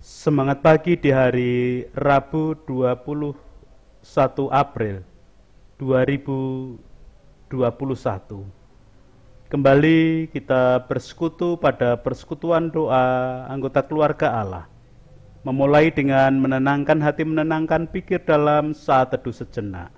Semangat pagi di hari Rabu 21 April 2021. Kembali kita bersekutu pada persekutuan doa anggota keluarga Allah. Memulai dengan menenangkan hati, menenangkan pikir dalam saat teduh sejenak.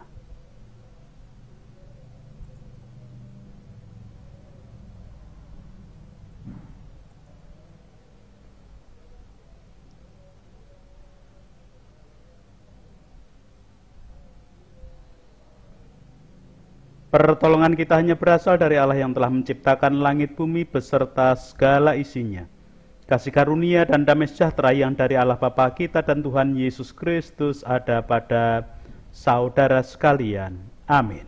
Pertolongan kita hanya berasal dari Allah yang telah menciptakan langit bumi beserta segala isinya. Kasih karunia dan damai sejahtera yang dari Allah Bapa kita dan Tuhan Yesus Kristus ada pada saudara sekalian. Amin.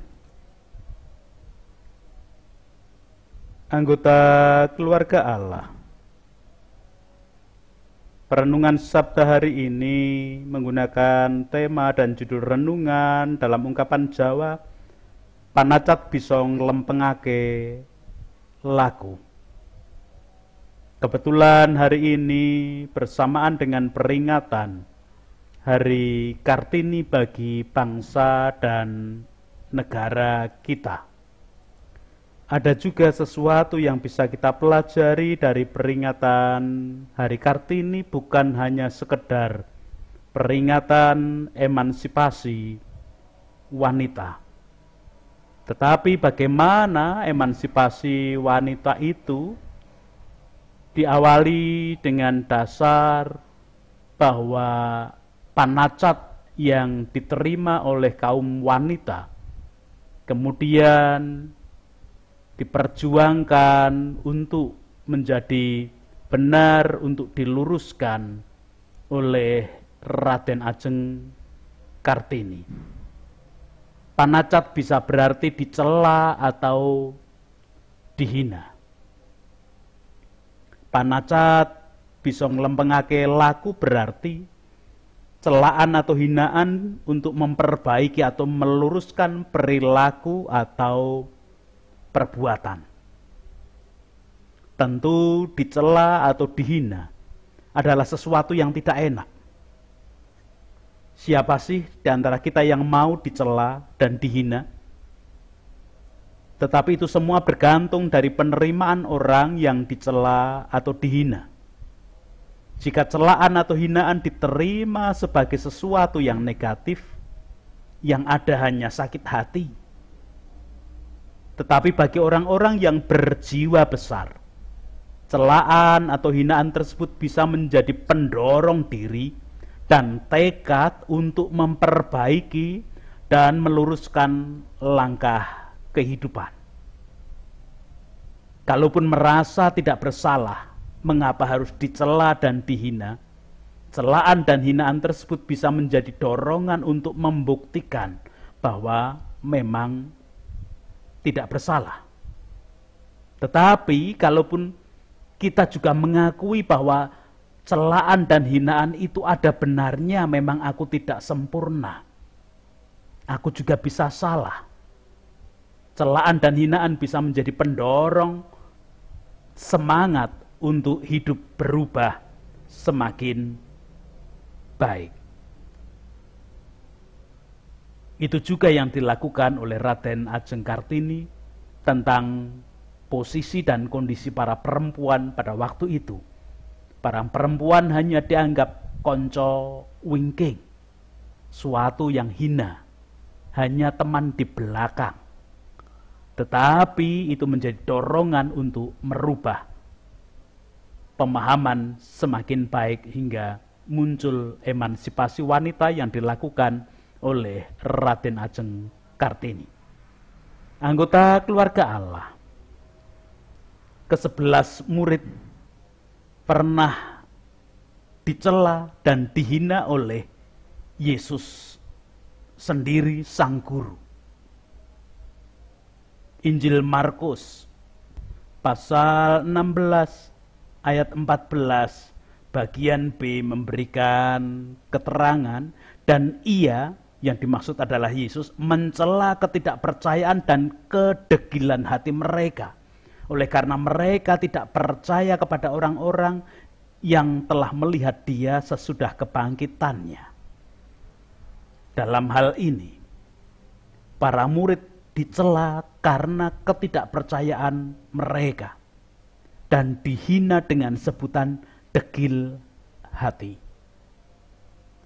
Anggota keluarga Allah, perenungan Sabda hari ini menggunakan tema dan judul renungan dalam ungkapan Jawa, panacat bisa nglempengake laku. Kebetulan hari ini bersamaan dengan peringatan Hari Kartini bagi bangsa dan negara kita. Ada juga sesuatu yang bisa kita pelajari dari peringatan Hari Kartini, bukan hanya sekedar peringatan emansipasi wanita, tetapi bagaimana emansipasi wanita itu diawali dengan dasar bahwa panacat yang diterima oleh kaum wanita kemudian diperjuangkan untuk menjadi benar, untuk diluruskan oleh Raden Ajeng Kartini. Panacat bisa berarti dicela atau dihina. Panacat bisa nglempengake laku berarti celaan atau hinaan untuk memperbaiki atau meluruskan perilaku atau perbuatan. Tentu dicela atau dihina adalah sesuatu yang tidak enak. Siapa sih di antara kita yang mau dicela dan dihina? Tetapi itu semua bergantung dari penerimaan orang yang dicela atau dihina. Jika celaan atau hinaan diterima sebagai sesuatu yang negatif, yang ada hanya sakit hati. Tetapi bagi orang-orang yang berjiwa besar, celaan atau hinaan tersebut bisa menjadi pendorong diri dan tekad untuk memperbaiki dan meluruskan langkah kehidupan. Kalaupun merasa tidak bersalah, mengapa harus dicela dan dihina? Celaan dan hinaan tersebut bisa menjadi dorongan untuk membuktikan bahwa memang tidak bersalah. Tetapi kalaupun kita juga mengakui bahwa celaan dan hinaan itu ada benarnya, memang aku tidak sempurna, aku juga bisa salah. Celaan dan hinaan bisa menjadi pendorong semangat untuk hidup berubah semakin baik. Itu juga yang dilakukan oleh Raden Ajeng Kartini tentang posisi dan kondisi para perempuan pada waktu itu. Para perempuan hanya dianggap konco wingking, suatu yang hina, hanya teman di belakang. Tetapi itu menjadi dorongan untuk merubah pemahaman semakin baik hingga muncul emansipasi wanita yang dilakukan oleh Raden Ajeng Kartini. Anggota keluarga Allah, ke-11 murid pernah dicela dan dihina oleh Yesus sendiri, sang guru. Injil Markus pasal 16 ayat 14 bagian B memberikan keterangan, dan ia, yang dimaksud adalah Yesus, mencela ketidakpercayaan dan kedegilan hati mereka. Oleh karena mereka tidak percaya kepada orang-orang yang telah melihat dia sesudah kebangkitannya. Dalam hal ini, para murid dicela karena ketidakpercayaan mereka dan dihina dengan sebutan degil hati.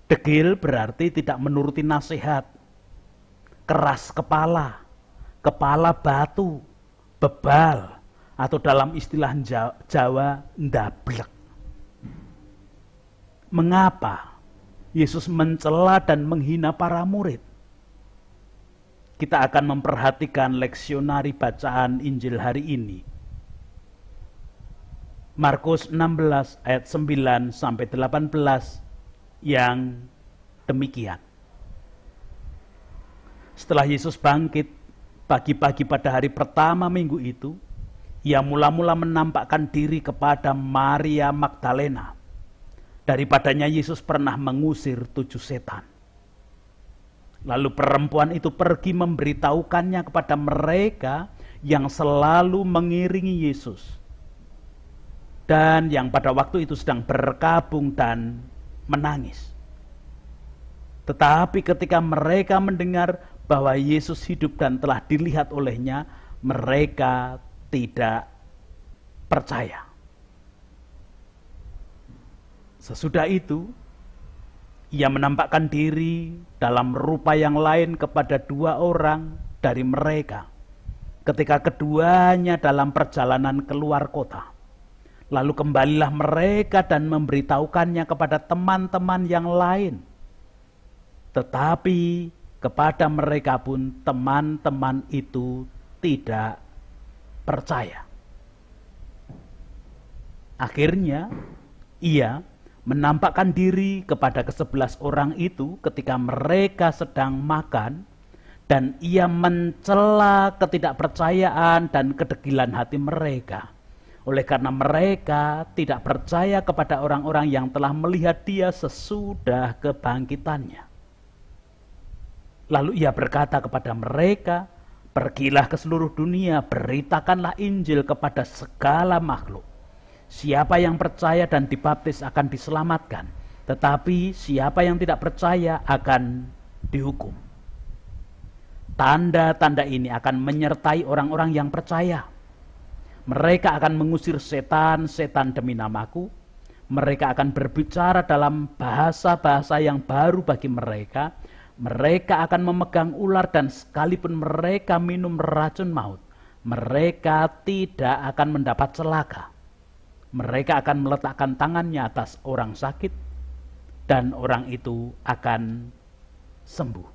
Degil berarti tidak menuruti nasihat, keras kepala, kepala batu, bebal, atau dalam istilah Jawa, ndablek. Mengapa Yesus mencela dan menghina para murid? Kita akan memperhatikan leksionari bacaan Injil hari ini. Markus 16 ayat 9 sampai 18 yang demikian. Setelah Yesus bangkit pagi-pagi pada hari pertama minggu itu, ia mula-mula menampakkan diri kepada Maria Magdalena. Daripadanya Yesus pernah mengusir 7 setan. Lalu perempuan itu pergi memberitahukannya kepada mereka yang selalu mengiringi Yesus dan yang pada waktu itu sedang berkabung dan menangis. Tetapi ketika mereka mendengar bahwa Yesus hidup dan telah dilihat olehnya, mereka tidak percaya. Sesudah itu, ia menampakkan diri dalam rupa yang lain kepada 2 orang dari mereka ketika keduanya dalam perjalanan keluar kota. Lalu kembalilah mereka dan memberitahukannya kepada teman-teman yang lain. Tetapi kepada mereka pun teman-teman itu tidak percaya. Akhirnya ia menampakkan diri kepada ke-11 orang itu ketika mereka sedang makan, dan ia mencela ketidakpercayaan dan kedegilan hati mereka. Oleh karena mereka tidak percaya kepada orang-orang yang telah melihat dia sesudah kebangkitannya. Lalu ia berkata kepada mereka, "Pergilah ke seluruh dunia, beritakanlah Injil kepada segala makhluk. Siapa yang percaya dan dibaptis akan diselamatkan, tetapi siapa yang tidak percaya akan dihukum. Tanda-tanda ini akan menyertai orang-orang yang percaya. Mereka akan mengusir setan-setan demi namaku. Mereka akan berbicara dalam bahasa-bahasa yang baru bagi mereka. Mereka akan memegang ular dan sekalipun mereka minum racun maut, mereka tidak akan mendapat celaka. Mereka akan meletakkan tangannya atas orang sakit dan orang itu akan sembuh."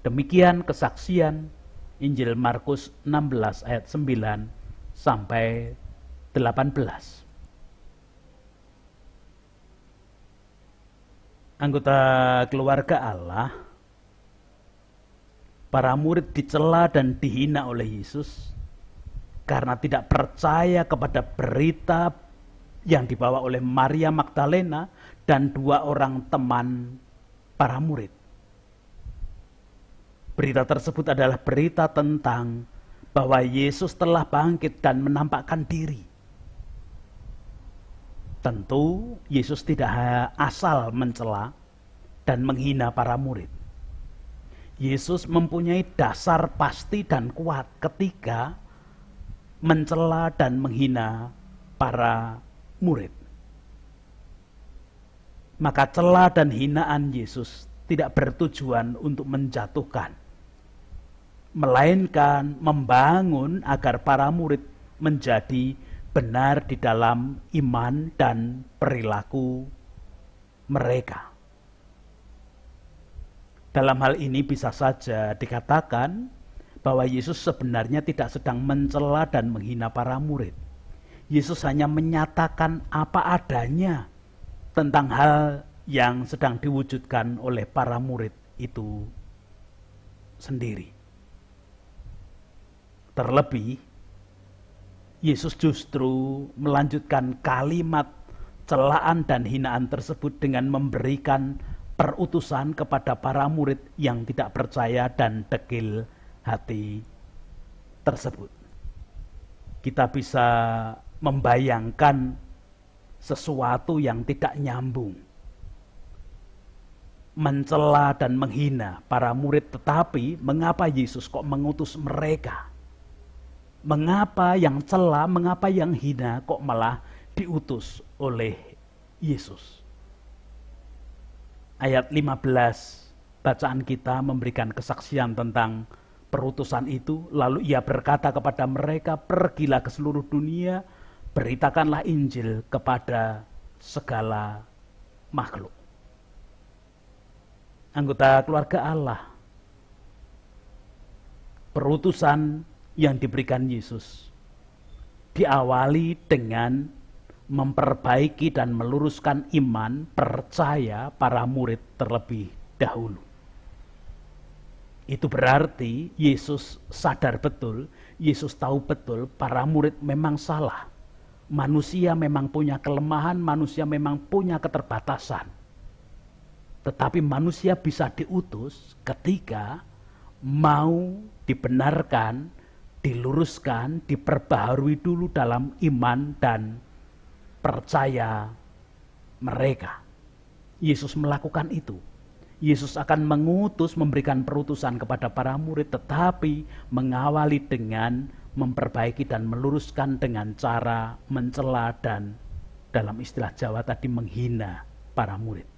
Demikian kesaksian Injil Markus 16 ayat 9 sampai 18. Anggota keluarga Allah, para murid dicela dan dihina oleh Yesus karena tidak percaya kepada berita yang dibawa oleh Maria Magdalena dan 2 orang teman para murid. Berita tersebut adalah berita tentang bahwa Yesus telah bangkit dan menampakkan diri. Tentu Yesus tidak asal mencela dan menghina para murid. Yesus mempunyai dasar pasti dan kuat ketika mencela dan menghina para murid. Maka cela dan hinaan Yesus tidak bertujuan untuk menjatuhkan, melainkan membangun agar para murid menjadi benar di dalam iman dan perilaku mereka. Dalam hal ini bisa saja dikatakan bahwa Yesus sebenarnya tidak sedang mencela dan menghina para murid. Yesus hanya menyatakan apa adanya tentang hal yang sedang diwujudkan oleh para murid itu sendiri. Terlebih, Yesus justru melanjutkan kalimat celaan dan hinaan tersebut dengan memberikan perutusan kepada para murid yang tidak percaya dan degil hati tersebut. Kita bisa membayangkan sesuatu yang tidak nyambung, mencela dan menghina para murid. Tetapi mengapa Yesus kok mengutus mereka? Mengapa yang cela, mengapa yang hina kok malah diutus oleh Yesus? Ayat 15 bacaan kita memberikan kesaksian tentang perutusan itu. Lalu ia berkata kepada mereka, pergilah ke seluruh dunia, beritakanlah Injil kepada segala makhluk. Anggota keluarga Allah, perutusan yang diberikan Yesus diawali dengan memperbaiki dan meluruskan iman percaya para murid terlebih dahulu. Itu berarti Yesus sadar betul, Yesus tahu betul para murid memang salah. Manusia memang punya kelemahan, manusia memang punya keterbatasan. Tetapi manusia bisa diutus ketika mau dibenarkan, diluruskan, diperbaharui dulu dalam iman dan percaya mereka. Yesus melakukan itu. Yesus akan mengutus, memberikan perutusan kepada para murid, tetapi mengawali dengan memperbaiki dan meluruskan dengan cara mencela dan dalam istilah Jawa tadi menghina para murid.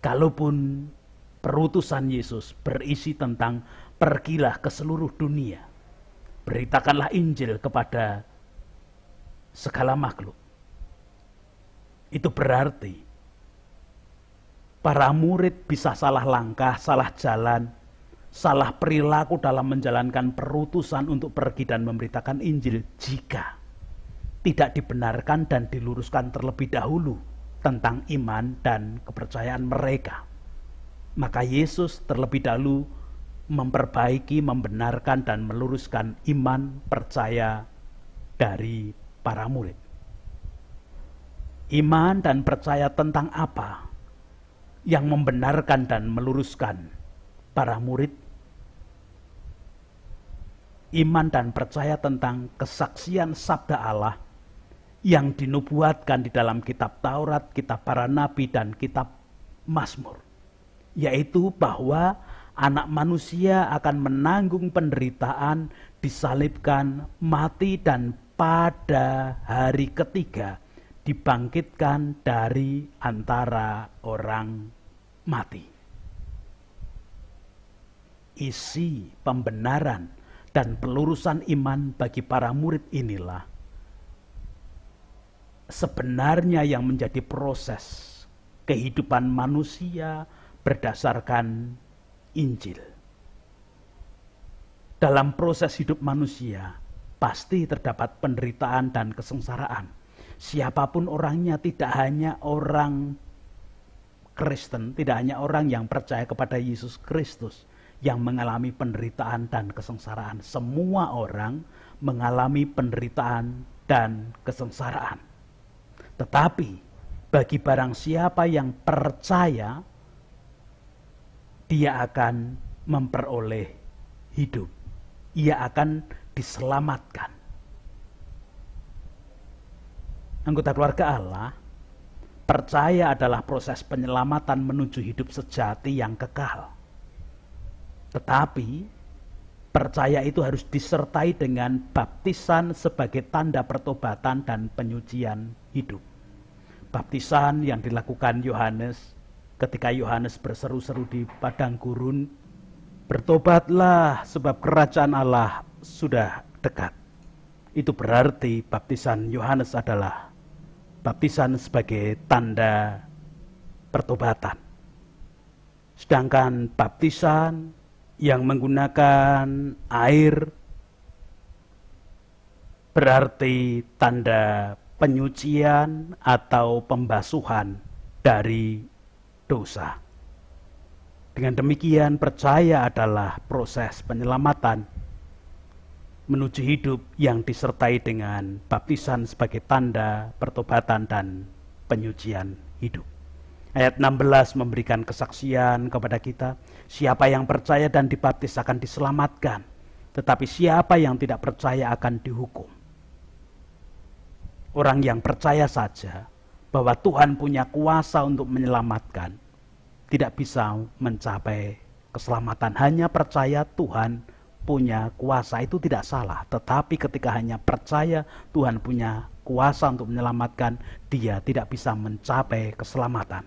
Kalaupun perutusan Yesus berisi tentang pergilah ke seluruh dunia, beritakanlah Injil kepada segala makhluk, itu berarti para murid bisa salah langkah, salah jalan, salah perilaku dalam menjalankan perutusan untuk pergi dan memberitakan Injil jika tidak dibenarkan dan diluruskan terlebih dahulu tentang iman dan kepercayaan mereka. Maka Yesus terlebih dahulu memperbaiki, membenarkan dan meluruskan iman percaya dari para murid. Iman dan percaya tentang apa yang membenarkan dan meluruskan para murid? Iman dan percaya tentang kesaksian sabda Allah yang dinubuatkan di dalam kitab Taurat, kitab para nabi, dan kitab Mazmur, yaitu bahwa anak manusia akan menanggung penderitaan, disalibkan, mati, dan pada hari ketiga dibangkitkan dari antara orang mati. Isi pembenaran dan pelurusan iman bagi para murid inilah sebenarnya yang menjadi proses kehidupan manusia berdasarkan Injil. Dalam proses hidup manusia pasti terdapat penderitaan dan kesengsaraan. Siapapun orangnya, tidak hanya orang Kristen, tidak hanya orang yang percaya kepada Yesus Kristus yang mengalami penderitaan dan kesengsaraan. Semua orang mengalami penderitaan dan kesengsaraan. Tetapi bagi barang siapa yang percaya, dia akan memperoleh hidup. Ia akan diselamatkan. Anggota keluarga Allah, percaya adalah proses penyelamatan menuju hidup sejati yang kekal. Tetapi percaya itu harus disertai dengan baptisan sebagai tanda pertobatan dan penyucian hidup. Baptisan yang dilakukan Yohanes ketika Yohanes berseru-seru di padang gurun, bertobatlah sebab kerajaan Allah sudah dekat. Itu berarti baptisan Yohanes adalah baptisan sebagai tanda pertobatan. Sedangkan baptisan yang menggunakan air berarti tanda penyucian atau pembasuhan dari dosa. Dengan demikian percaya adalah proses penyelamatan menuju hidup yang disertai dengan baptisan sebagai tanda pertobatan dan penyucian hidup. Ayat 16 memberikan kesaksian kepada kita, siapa yang percaya dan dibaptis akan diselamatkan, tetapi siapa yang tidak percaya akan dihukum. Orang yang percaya saja bahwa Tuhan punya kuasa untuk menyelamatkan, tidak bisa mencapai keselamatan. Hanya percaya Tuhan punya kuasa itu tidak salah. Tetapi ketika hanya percaya Tuhan punya kuasa untuk menyelamatkan, dia tidak bisa mencapai keselamatan.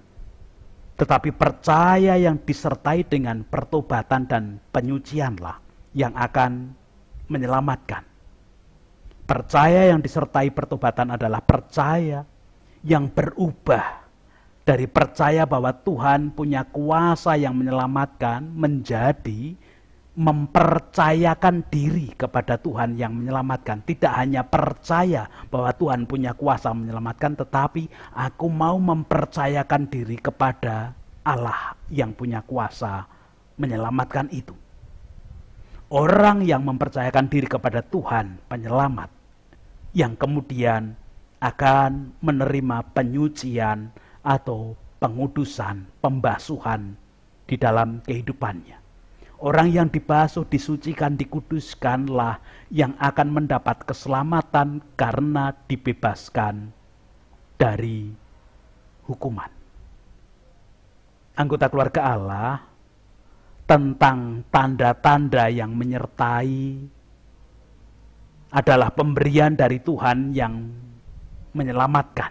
Tetapi percaya yang disertai dengan pertobatan dan penyucianlah yang akan menyelamatkan. Percaya yang disertai pertobatan adalah percaya yang berubah dari percaya bahwa Tuhan punya kuasa yang menyelamatkan menjadi mempercayakan diri kepada Tuhan yang menyelamatkan. Tidak hanya percaya bahwa Tuhan punya kuasa menyelamatkan, tetapi aku mau mempercayakan diri kepada Allah yang punya kuasa menyelamatkan itu. Orang yang mempercayakan diri kepada Tuhan penyelamat, yang kemudian akan menerima penyucian atau pengudusan, pembasuhan di dalam kehidupannya. Orang yang dibasuh, disucikan, dikuduskanlah yang akan mendapat keselamatan karena dibebaskan dari hukuman. Anggota keluarga Allah, tentang tanda-tanda yang menyertai adalah pemberian dari Tuhan yang menyelamatkan.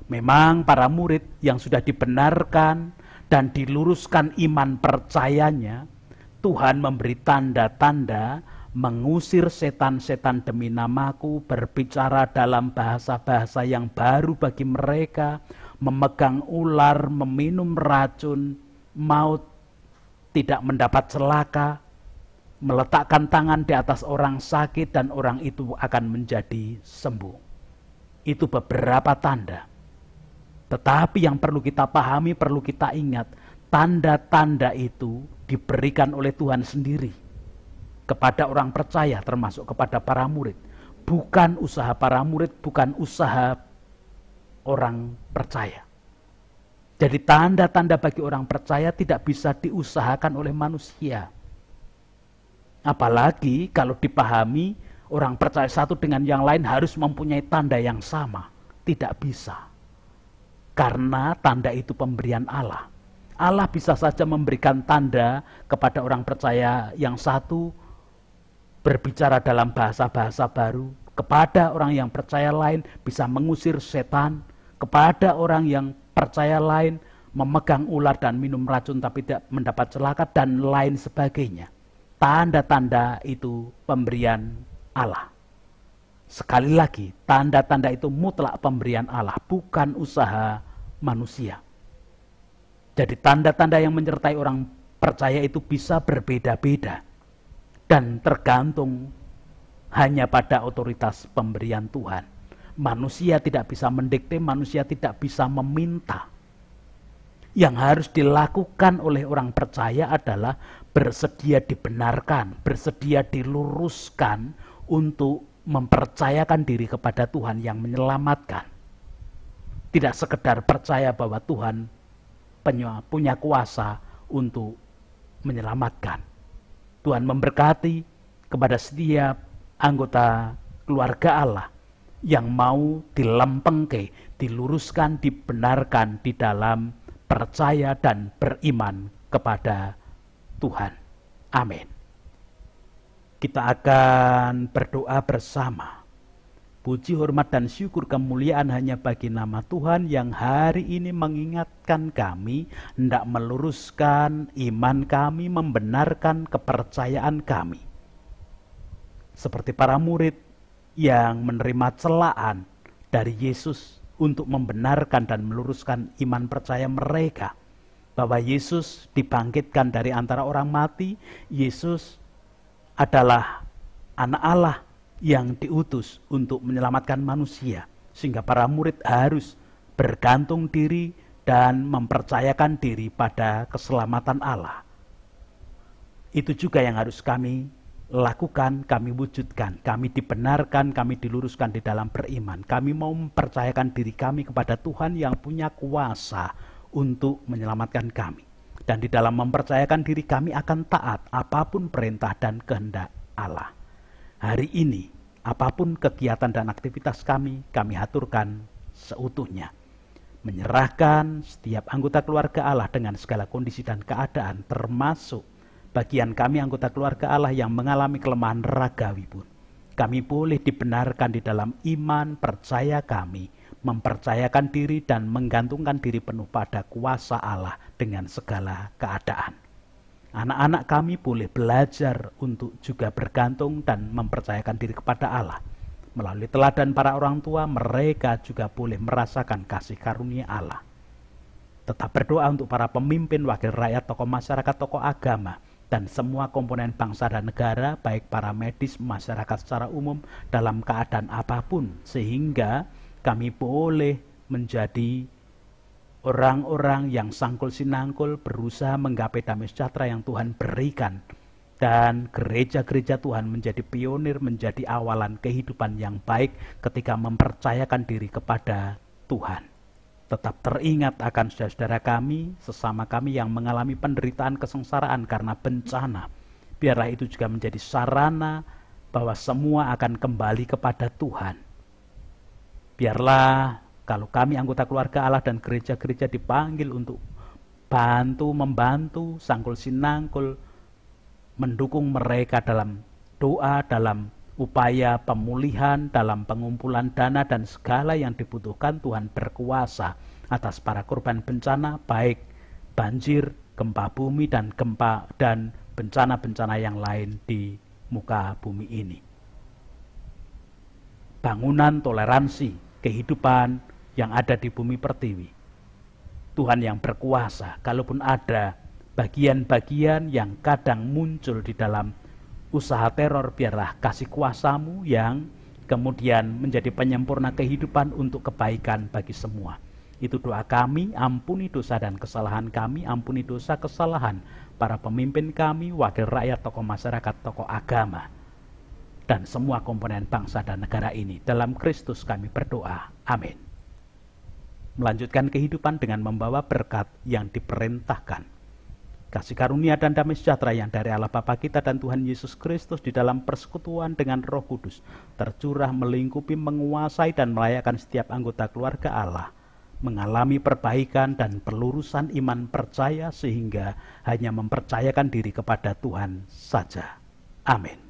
Memang para murid yang sudah dibenarkan dan diluruskan iman percayanya, Tuhan memberi tanda-tanda, mengusir setan-setan demi namaku, berbicara dalam bahasa-bahasa yang baru bagi mereka, memegang ular, meminum racun maut, tidak mendapat celaka, meletakkan tangan di atas orang sakit dan orang itu akan menjadi sembuh. Itu beberapa tanda. Tetapi yang perlu kita pahami, perlu kita ingat, tanda-tanda itu diberikan oleh Tuhan sendiri kepada orang percaya, termasuk kepada para murid. Bukan usaha para murid, bukan usaha orang percaya. Jadi tanda-tanda bagi orang percaya tidak bisa diusahakan oleh manusia. Apalagi kalau dipahami orang percaya satu dengan yang lain harus mempunyai tanda yang sama. Tidak bisa. Karena tanda itu pemberian Allah. Allah bisa saja memberikan tanda kepada orang percaya yang satu berbicara dalam bahasa-bahasa baru. Kepada orang yang percaya lain bisa mengusir setan. Kepada orang yang percaya lain memegang ular dan minum racun tapi tidak mendapat celaka dan lain sebagainya. Tanda-tanda itu pemberian Allah. Sekali lagi, tanda-tanda itu mutlak pemberian Allah, bukan usaha manusia. Jadi tanda-tanda yang menyertai orang percaya itu bisa berbeda-beda dan tergantung hanya pada otoritas pemberian Tuhan. Manusia tidak bisa mendikte, manusia tidak bisa meminta. Yang harus dilakukan oleh orang percaya adalah bersedia dibenarkan, bersedia diluruskan untuk mempercayakan diri kepada Tuhan yang menyelamatkan. Tidak sekedar percaya bahwa Tuhan punya kuasa untuk menyelamatkan. Tuhan memberkati kepada setiap anggota keluarga Allah yang mau dilempengke, diluruskan, dibenarkan di dalam percaya dan beriman kepada Tuhan. Amin. Kita akan berdoa bersama. Puji, hormat, dan syukur kemuliaan hanya bagi nama Tuhan yang hari ini mengingatkan kami, hendak meluruskan iman kami, membenarkan kepercayaan kami. Seperti para murid yang menerima celaan dari Yesus untuk membenarkan dan meluruskan iman percaya mereka. Bahwa Yesus dibangkitkan dari antara orang mati, Yesus adalah anak Allah yang diutus untuk menyelamatkan manusia. Sehingga para murid harus bergantung diri dan mempercayakan diri pada keselamatan Allah. Itu juga yang harus kami lakukan, kami wujudkan. Kami dibenarkan, kami diluruskan di dalam beriman. Kami mau mempercayakan diri kami kepada Tuhan yang punya kuasa untuk menyelamatkan kami. Dan di dalam mempercayakan diri kami akan taat apapun perintah dan kehendak Allah. Hari ini Apapun kegiatan dan aktivitas kami haturkan seutuhnya. Menyerahkan setiap anggota keluarga Allah dengan segala kondisi dan keadaan, termasuk bagian kami anggota keluarga Allah yang mengalami kelemahan ragawi pun. Kami boleh dibenarkan di dalam iman percaya kami, mempercayakan diri dan menggantungkan diri penuh pada kuasa Allah dengan segala keadaan. Anak-anak kami boleh belajar untuk juga bergantung dan mempercayakan diri kepada Allah. Melalui teladan para orang tua, mereka juga boleh merasakan kasih karunia Allah. Tetap berdoa untuk para pemimpin, wakil rakyat, tokoh masyarakat, tokoh agama, dan semua komponen bangsa dan negara, baik para medis, masyarakat secara umum, dalam keadaan apapun, sehingga kami boleh menjadi orang-orang yang sangkul sinangkul berusaha menggapai damai sejahtera yang Tuhan berikan. Dan gereja-gereja Tuhan menjadi pionir, menjadi awalan kehidupan yang baik ketika mempercayakan diri kepada Tuhan. Tetap teringat akan saudara-saudara kami, sesama kami yang mengalami penderitaan kesengsaraan karena bencana. Biarlah itu juga menjadi sarana bahwa semua akan kembali kepada Tuhan. Biarlah kalau kami anggota keluarga Allah dan gereja-gereja dipanggil untuk membantu, sangkul sinangkul, mendukung mereka dalam doa, dalam upaya pemulihan, dalam pengumpulan dana dan segala yang dibutuhkan, Tuhan berkuasa atas para korban bencana, baik banjir, gempa bumi, dan bencana-bencana yang lain di muka bumi ini. Bangunan toleransi, kehidupan yang ada di bumi pertiwi. Tuhan yang berkuasa, kalaupun ada bagian-bagian yang kadang muncul di dalam usaha teror, biarlah kasih kuasa-Mu yang kemudian menjadi penyempurna kehidupan untuk kebaikan bagi semua. Itu doa kami, ampuni dosa dan kesalahan kami, ampuni dosa kesalahan para pemimpin kami, wakil rakyat, tokoh masyarakat, tokoh agama, dan semua komponen bangsa dan negara ini. Dalam Kristus kami berdoa. Amin. Melanjutkan kehidupan dengan membawa berkat yang diperintahkan. Kasih karunia dan damai sejahtera yang dari Allah Bapa kita dan Tuhan Yesus Kristus di dalam persekutuan dengan Roh Kudus tercurah, melingkupi, menguasai dan melayakan setiap anggota keluarga Allah, mengalami perbaikan dan pelurusan iman percaya sehingga hanya mempercayakan diri kepada Tuhan saja. Amin.